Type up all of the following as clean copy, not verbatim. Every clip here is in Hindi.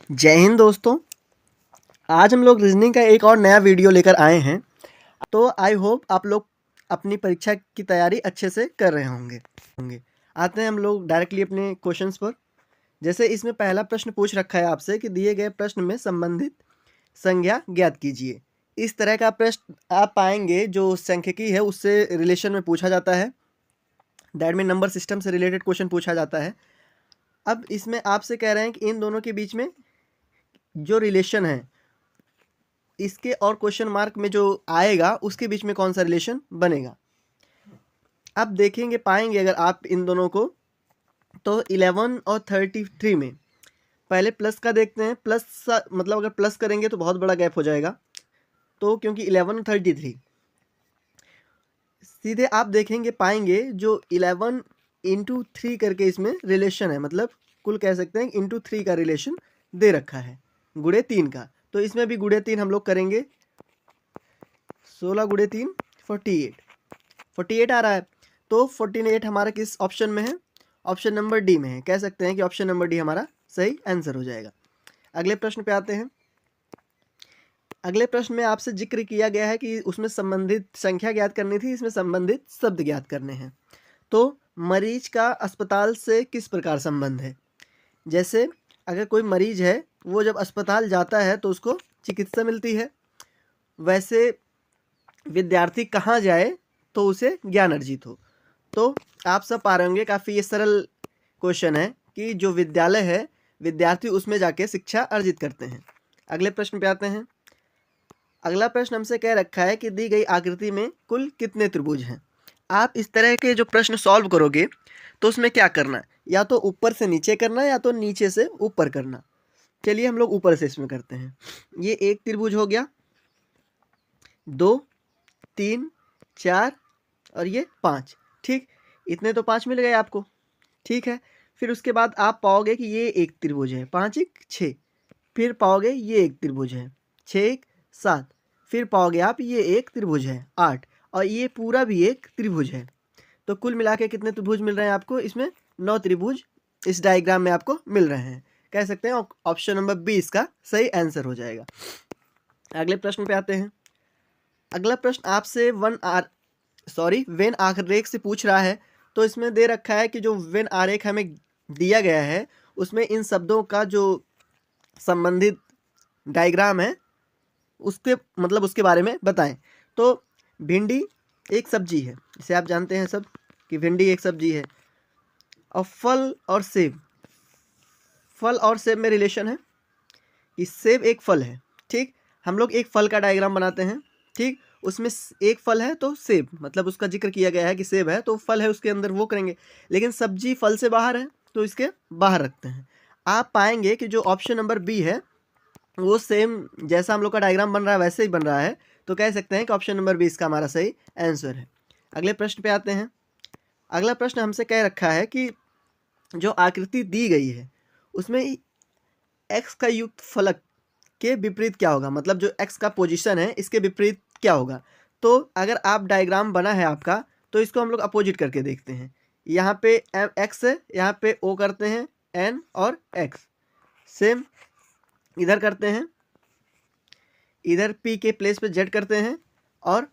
जय हिंद दोस्तों। आज हम लोग रीजनिंग का एक और नया वीडियो लेकर आए हैं। तो आई होप आप लोग अपनी परीक्षा की तैयारी अच्छे से कर रहे होंगे। आते हैं हम लोग डायरेक्टली अपने क्वेश्चंस पर। जैसे इसमें पहला प्रश्न पूछ रखा है आपसे कि दिए गए प्रश्न में संबंधित संज्ञा ज्ञात कीजिए। इस तरह का प्रश्न आप पाएंगे जो सांख्यिकी है उससे रिलेशन में पूछा जाता है। दैट मीन नंबर सिस्टम से रिलेटेड क्वेश्चन पूछा जाता है। अब इसमें आपसे कह रहे हैं कि इन दोनों के बीच में जो रिलेशन है, इसके और क्वेश्चन मार्क में जो आएगा उसके बीच में कौन सा रिलेशन बनेगा। अब देखेंगे, पाएंगे अगर आप इन दोनों को, तो 11 और 33 में पहले प्लस का देखते हैं। प्लस मतलब अगर प्लस करेंगे तो बहुत बड़ा गैप हो जाएगा, तो क्योंकि 11 और 33 सीधे आप देखेंगे, पाएंगे जो 11 इंटू 3 करके इसमें रिलेशन है, मतलब कुल कह सकते हैं इंटू 3 का रिलेशन दे रखा है, गुणे 3 का। तो इसमें भी गुणे 3 हम लोग करेंगे। 16 गुणे 3 48 आ रहा है। तो 48 हमारा किस ऑप्शन में है? ऑप्शन नंबर डी में है। कह सकते हैं कि ऑप्शन नंबर डी हमारा सही आंसर हो जाएगा। अगले प्रश्न पे आते हैं। अगले प्रश्न में आपसे जिक्र किया गया है कि उसमें संबंधित संख्या ज्ञात करनी थी, इसमें संबंधित शब्द ज्ञात करने हैं। तो मरीज का अस्पताल से किस प्रकार संबंध है? जैसे अगर कोई मरीज है, वो जब अस्पताल जाता है तो उसको चिकित्सा मिलती है। वैसे विद्यार्थी कहाँ जाए तो उसे ज्ञान अर्जित हो। तो आप सब पा रहे होंगे, काफ़ी ये सरल क्वेश्चन है कि जो विद्यालय है, विद्यार्थी उसमें जाके शिक्षा अर्जित करते हैं। अगले प्रश्न पे आते हैं। अगला प्रश्न हमसे कह रखा है कि दी गई आकृति में कुल कितने त्रिभुज हैं। आप इस तरह के जो प्रश्न सॉल्व करोगे तो उसमें क्या करना है, या तो ऊपर से नीचे करना या तो नीचे से ऊपर करना। चलिए हम लोग ऊपर से इसमें करते हैं। ये एक त्रिभुज हो गया, 2, 3, 4 और ये 5। ठीक, इतने तो 5 मिल गए आपको। ठीक है, फिर उसके बाद आप पाओगे कि ये एक त्रिभुज है, 5 1 6। फिर पाओगे ये एक त्रिभुज है, 6 1 7। फिर पाओगे आप ये एक त्रिभुज है, 8। और ये पूरा भी एक त्रिभुज है। तो कुल मिला के कितने त्रिभुज मिल रहे हैं आपको? इसमें 9 त्रिभुज इस डायग्राम में आपको मिल रहे हैं। कह सकते हैं ऑप्शन नंबर बी इसका सही आंसर हो जाएगा। अगले प्रश्न पे आते हैं। अगला प्रश्न आपसे वेन आरेख से पूछ रहा है। तो इसमें दे रखा है कि जो वेन आरेख हमें दिया गया है उसमें इन शब्दों का जो संबंधित डायग्राम है उसके मतलब उसके बारे में बताएं। तो भिंडी एक सब्जी है, इसे आप जानते हैं सब कि भिंडी एक सब्जी है। और फल और सेब में रिलेशन है कि सेब एक फल है। ठीक, हम लोग एक फल का डायग्राम बनाते हैं। ठीक, उसमें एक फल है तो सेब, मतलब उसका जिक्र किया गया है कि सेब है तो फल है उसके अंदर, वो करेंगे। लेकिन सब्जी फल से बाहर है तो इसके बाहर रखते हैं। आप पाएंगे कि जो ऑप्शन नंबर बी है वो सेम जैसा हम लोग का डायग्राम बन रहा है वैसे ही बन रहा है। तो कह सकते हैं कि ऑप्शन नंबर बी इसका हमारा सही आंसर है। अगले प्रश्न पे आते हैं। अगला प्रश्न हमसे कह रखा है कि जो आकृति दी गई है उसमें एक्स का युक्त फलक के विपरीत क्या होगा, मतलब जो एक्स का पोजीशन है इसके विपरीत क्या होगा। तो अगर आप डायग्राम बना है आपका तो इसको हम लोग अपोजिट करके देखते हैं। यहाँ पे एक्स है, यहाँ पे ओ करते हैं एन और एक्स। सेम इधर करते हैं, इधर पी के प्लेस पे जेड करते हैं और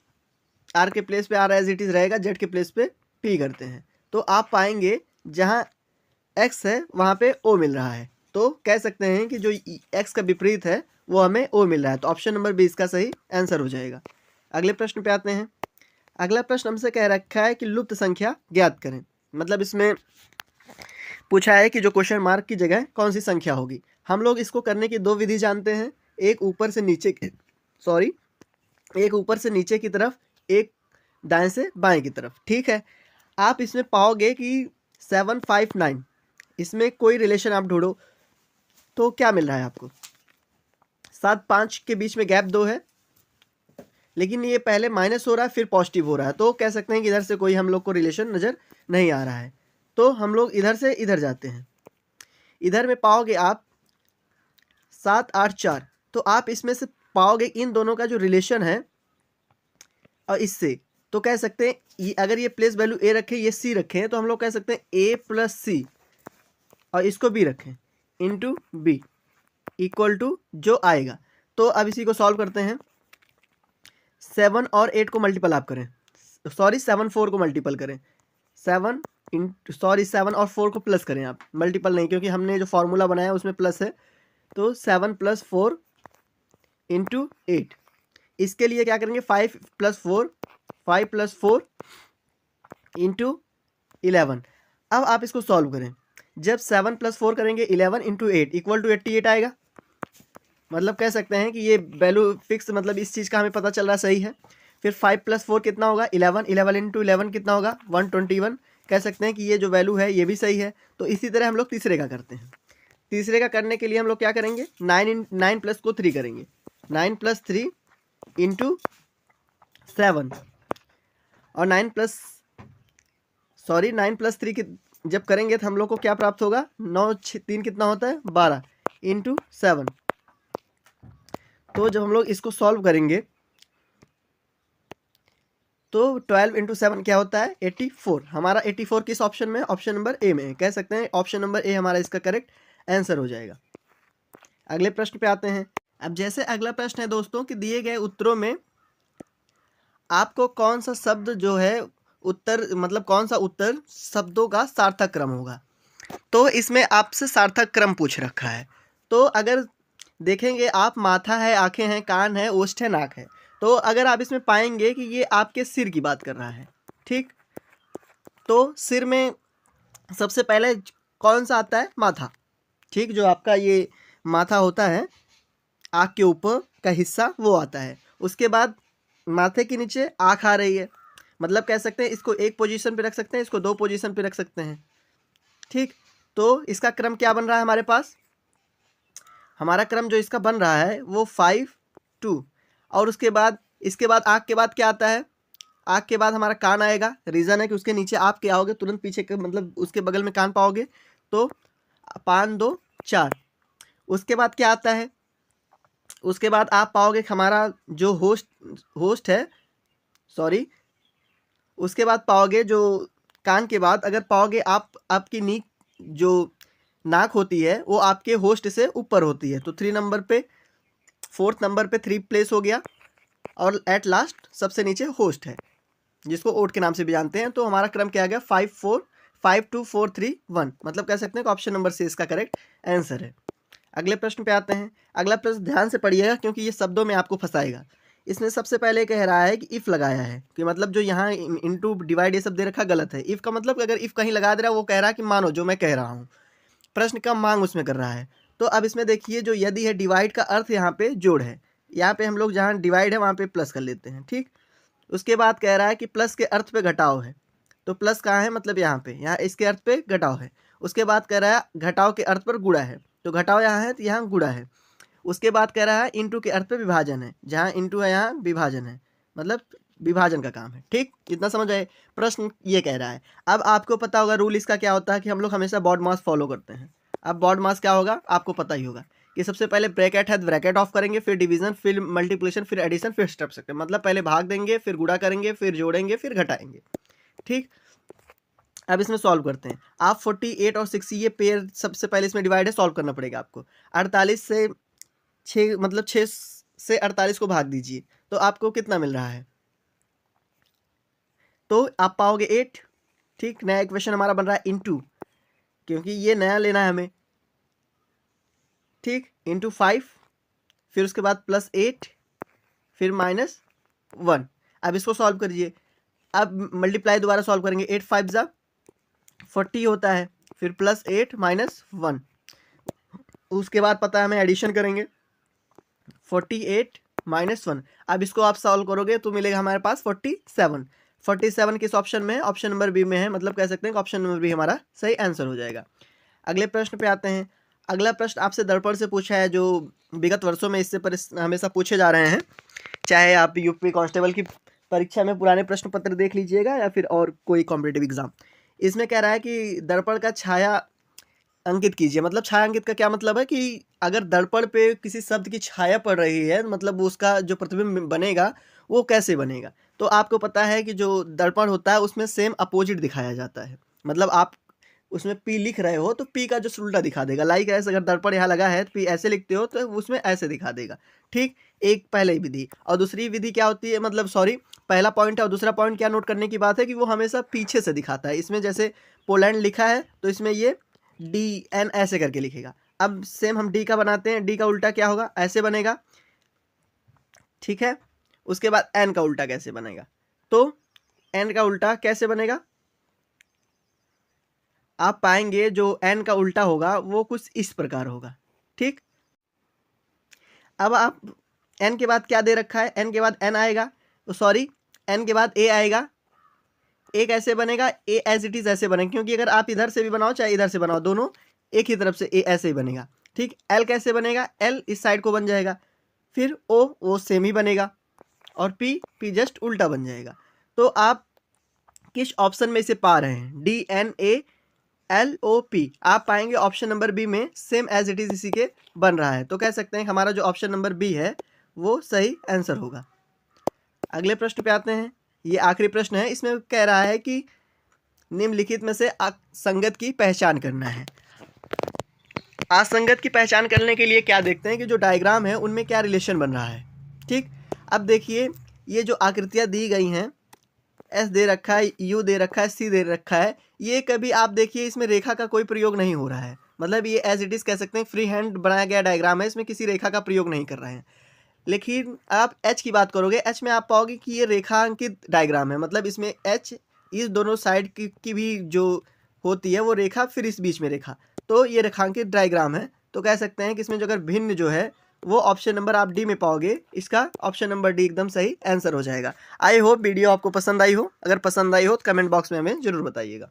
आर के प्लेस पे आर एज इट इज रहेगा, जेड के प्लेस पे पी करते हैं। तो आप पाएंगे जहाँ एक्स है वहाँ पे ओ मिल रहा है। तो कह सकते हैं कि जो एक्स का विपरीत है वो हमें ओ मिल रहा है। तो ऑप्शन नंबर बी इसका सही आंसर हो जाएगा। अगले प्रश्न पे आते हैं। अगला प्रश्न हमसे कह रखा है कि लुप्त संख्या ज्ञात करें। मतलब इसमें पूछा है कि जो क्वेश्चन मार्क की जगह कौन सी संख्या होगी। हम लोग इसको करने की दो विधि जानते हैं, एक ऊपर से नीचे की तरफ, एक दाएं से बाएं की तरफ। ठीक है, आप इसमें पाओगे कि 759, इसमें कोई रिलेशन आप ढूंढो तो क्या मिल रहा है आपको? 7 5 के बीच में गैप 2 है, लेकिन ये पहले माइनस हो रहा है फिर पॉजिटिव हो रहा है। तो कह सकते हैं कि इधर से कोई हम लोग को रिलेशन नज़र नहीं आ रहा है। तो हम लोग इधर से इधर जाते हैं। इधर में पाओगे आप 7 8 4। तो आप इसमें से पाओगे इन दोनों का जो रिलेशन है और इससे, तो कह सकते हैं अगर ये प्लेस वैल्यू ए रखें, ये सी रखें, तो हम लोग कह सकते हैं ए प्लस सी और इसको बी रखें इंटू बी। इक्वल टू जो आएगा। तो अब इसी को सॉल्व करते हैं। 7 और 8 को मल्टीपल आप करें, सॉरी 7 4 को मल्टीपल करें, 7 और 4 को प्लस करें आप, मल्टीपल नहीं, क्योंकि हमने जो फॉर्मूला बनाया उसमें प्लस है। तो 7 + 4 × 8। इसके लिए क्या करेंगे, 5 + 4 × 11। अब आप इसको सॉल्व करें। जब 7 + 4 करेंगे 11 × 8 इक्वल टू 88 आएगा। मतलब कह सकते हैं कि ये वैल्यू फिक्स, मतलब इस चीज़ का हमें पता चल रहा सही है। फिर 5 + 4 कितना होगा, 11 × 11 कितना होगा, 121। कह सकते हैं कि ये जो वैल्यू है ये भी सही है। तो इसी तरह हम लोग तीसरे का करते हैं। तीसरे का करने के लिए हम लोग क्या करेंगे, 9 प्लस को 3 करेंगे, 9 + 3 × 7 और 9 + 3 जब करेंगे तो हम लोग को क्या प्राप्त होगा, 9 3 कितना होता है, 12 × 7। तो जब हम लोग इसको सॉल्व करेंगे तो 12 × 7 क्या होता है, 84। हमारा 84 किस ऑप्शन में है, ऑप्शन नंबर ए में है। कह सकते हैं ऑप्शन नंबर ए हमारा इसका करेक्ट आंसर हो जाएगा। अगले प्रश्न पे आते हैं। अब जैसे अगला प्रश्न है दोस्तों कि दिए गए उत्तरों में आपको कौन सा शब्द जो है उत्तर, मतलब कौन सा उत्तर शब्दों का सार्थक क्रम होगा। तो इसमें आपसे सार्थक क्रम पूछ रखा है। तो अगर देखेंगे आप, माथा है, आंखें हैं, कान है, ओष्ठ है, नाक है। तो अगर आप इसमें पाएंगे कि ये आपके सिर की बात कर रहा है, ठीक। तो सिर में सबसे पहले कौन सा आता है, माथा, ठीक। जो आपका ये माथा होता है, आँख के ऊपर का हिस्सा, वो आता है। उसके बाद माथे के नीचे आँख आ रही है। मतलब कह सकते हैं इसको एक पोजीशन पे रख सकते हैं, इसको 2 पोजीशन पे रख सकते हैं, ठीक। तो इसका क्रम क्या बन रहा है हमारे पास, हमारा क्रम जो इसका बन रहा है वो 5 2। और उसके बाद, इसके बाद आँख के बाद क्या आता है, आँख के बाद हमारा कान आएगा। रीज़न है कि उसके नीचे आप क्या आओगे, तुरंत पीछे के, मतलब उसके बगल में कान पाओगे। तो 5 2 4। उसके बाद क्या आता है, उसके बाद आप पाओगे हमारा जो होस्ट है, सॉरी, उसके बाद पाओगे जो कान के बाद अगर पाओगे आप, आपकी नीक जो नाक होती है वो आपके होस्ट से ऊपर होती है। तो 3 नंबर पे, 4th नंबर पे 3 प्लेस हो गया। और एट लास्ट सबसे नीचे होस्ट है, जिसको ओट के नाम से भी जानते हैं। तो हमारा क्रम क्या आ गया, 5 2 4 3 1। मतलब कह सकते हैं कि ऑप्शन नंबर सी इसका करेक्ट आंसर है। अगले प्रश्न पे आते हैं। अगला प्रश्न ध्यान से पढ़िएगा क्योंकि ये शब्दों में आपको फंसाएगा। इसमें सबसे पहले कह रहा है कि इफ़ लगाया है, कि मतलब जो यहाँ इनटू डिवाइड ये सब दे रखा गलत है। इफ़ का मतलब अगर इफ़ कहीं लगा दे रहा है, वो कह रहा है कि मानो जो मैं कह रहा हूँ, प्रश्न का मांग उसमें कर रहा है। तो अब इसमें देखिए जो यदि है, डिवाइड का अर्थ यहाँ पे जोड़ है। यहाँ पे हम लोग जहाँ डिवाइड है वहाँ पे प्लस कर लेते हैं, ठीक। उसके बाद कह रहा है कि प्लस के अर्थ पे घटाव है। तो प्लस कहाँ है, मतलब यहाँ पे, यहाँ इसके अर्थ पे घटाव है। उसके बाद कह रहा है घटाव के अर्थ पर गुणा है। तो घटाव यहाँ है तो यहाँ गुणा है। उसके बाद कह रहा है इंटू के अर्थ पे विभाजन है। जहाँ इंटू है यहाँ विभाजन है, मतलब विभाजन का काम है, ठीक। इतना समझ आए। प्रश्न ये कह रहा है। अब आपको पता होगा रूल इसका क्या होता है कि हम लोग हमेशा बॉड मास फॉलो करते हैं। अब बॉड मास क्या होगा आपको पता ही होगा कि सबसे पहले ब्रैकेट है, ब्रैकेट ऑफ करेंगे, फिर डिवीजन, फिर मल्टीप्लिकेशन, फिर एडिशन, फिर सब्ट्रैक्शन। मतलब पहले भाग देंगे, फिर गुणा करेंगे, फिर जोड़ेंगे, फिर घटाएंगे, ठीक। अब इसमें सॉल्व करते हैं। आप 48 और 60 ये पेयर सबसे पहले इसमें डिवाइड है, सॉल्व करना पड़ेगा आपको। 48 से 6, मतलब 6 से 48 को भाग दीजिए तो आपको कितना मिल रहा है, तो आप पाओगे 8, ठीक। नया इक्वेशन हमारा बन रहा है इंटू, क्योंकि ये नया लेना है हमें, ठीक, इंटू 5, फिर उसके बाद +8, फिर -1। अब इसको सॉल्व करिए। अब मल्टीप्लाई दोबारा सॉल्व करेंगे। 8 5 जा 40 होता है, फिर +8 -1। उसके बाद पता है हमें एडिशन करेंगे, 48 -1। अब इसको आप सॉल्व करोगे तो मिलेगा हमारे पास 47। 47 किस ऑप्शन में है, ऑप्शन नंबर बी में है। मतलब कह सकते हैं कि ऑप्शन नंबर बी हमारा सही आंसर हो जाएगा। अगले प्रश्न पे आते हैं। अगला प्रश्न आपसे दर्पण से पूछा है, जो विगत वर्षों में इससे हमेशा पूछे जा रहे हैं। चाहे आप यूपी कांस्टेबल की परीक्षा में पुराने प्रश्न पत्र देख लीजिएगा या फिर और कोई कॉम्पिटिटिव एग्जाम। इसमें कह रहा है कि दर्पण का छाया अंकित कीजिए। मतलब छाया अंकित का क्या मतलब है कि अगर दर्पण पे किसी शब्द की छाया पड़ रही है, मतलब उसका जो प्रतिबिंब बनेगा वो कैसे बनेगा। तो आपको पता है कि जो दर्पण होता है उसमें सेम अपोजिट दिखाया जाता है। मतलब आप उसमें P लिख रहे हो तो P का जस्ट उल्टा दिखा देगा। लाइक ऐसे अगर दर्पण यहाँ लगा है तो P ऐसे लिखते हो तो उसमें ऐसे दिखा देगा। ठीक, एक पहले विधि। और दूसरी विधि क्या होती है, मतलब सॉरी, पहला पॉइंट है और दूसरा पॉइंट क्या नोट करने की बात है कि वो हमेशा पीछे से दिखाता है। इसमें जैसे पोलैंड लिखा है तो इसमें ये DN ऐसे करके लिखेगा। अब सेम हम D का बनाते हैं। D का उल्टा क्या होगा, ऐसे बनेगा। ठीक है, उसके बाद N का उल्टा कैसे बनेगा, तो N का उल्टा कैसे बनेगा, आप पाएंगे जो N का उल्टा होगा वो कुछ इस प्रकार होगा। ठीक, अब आप N के बाद क्या दे रखा है, N के बाद N आएगा, तो सॉरी N के बाद A आएगा। A कैसे बनेगा, A एज इट इज ऐसे बनेगा, क्योंकि अगर आप इधर से भी बनाओ चाहे इधर से बनाओ दोनों एक ही तरफ से A ऐसे ही बनेगा। ठीक, L कैसे बनेगा, L इस साइड को बन जाएगा, फिर O सेम ही बनेगा, और P जस्ट उल्टा बन जाएगा। तो आप किस ऑप्शन में इसे पा रहे हैं, DNALOP, आप पाएंगे ऑप्शन नंबर बी में सेम एज इट इज इसी के बन रहा है। तो कह सकते हैं हमारा जो ऑप्शन नंबर बी है वो सही आंसर होगा। अगले प्रश्न पे आते हैं। ये आखिरी प्रश्न है। इसमें कह रहा है कि निम्नलिखित में से असंगत की पहचान करना है। असंगत की पहचान करने के लिए क्या देखते हैं कि जो डायग्राम है उनमें क्या रिलेशन बन रहा है। ठीक, अब देखिए ये जो आकृतियां दी गई हैं, S दे रखा है, U दे रखा है, C दे रखा है, ये कभी आप देखिए इसमें रेखा का कोई प्रयोग नहीं हो रहा है। मतलब ये एज इट इज कह सकते हैं फ्री हैंड बनाया गया डायग्राम है, इसमें किसी रेखा का प्रयोग नहीं कर रहे हैं। लेकिन आप H की बात करोगे, H में आप पाओगे कि ये रेखांकित डायग्राम है। मतलब इसमें H इस दोनों साइड की भी जो होती है वो रेखा, फिर इस बीच में रेखा, तो ये रेखांकित डायग्राम है। तो कह सकते हैं कि इसमें जो अगर भिन्न जो है वो ऑप्शन नंबर आप डी में पाओगे, इसका ऑप्शन नंबर डी एकदम सही आंसर हो जाएगा। आई होप वीडियो आपको पसंद आई हो। अगर पसंद आई हो तो कमेंट बॉक्स में हमें जरूर बताइएगा।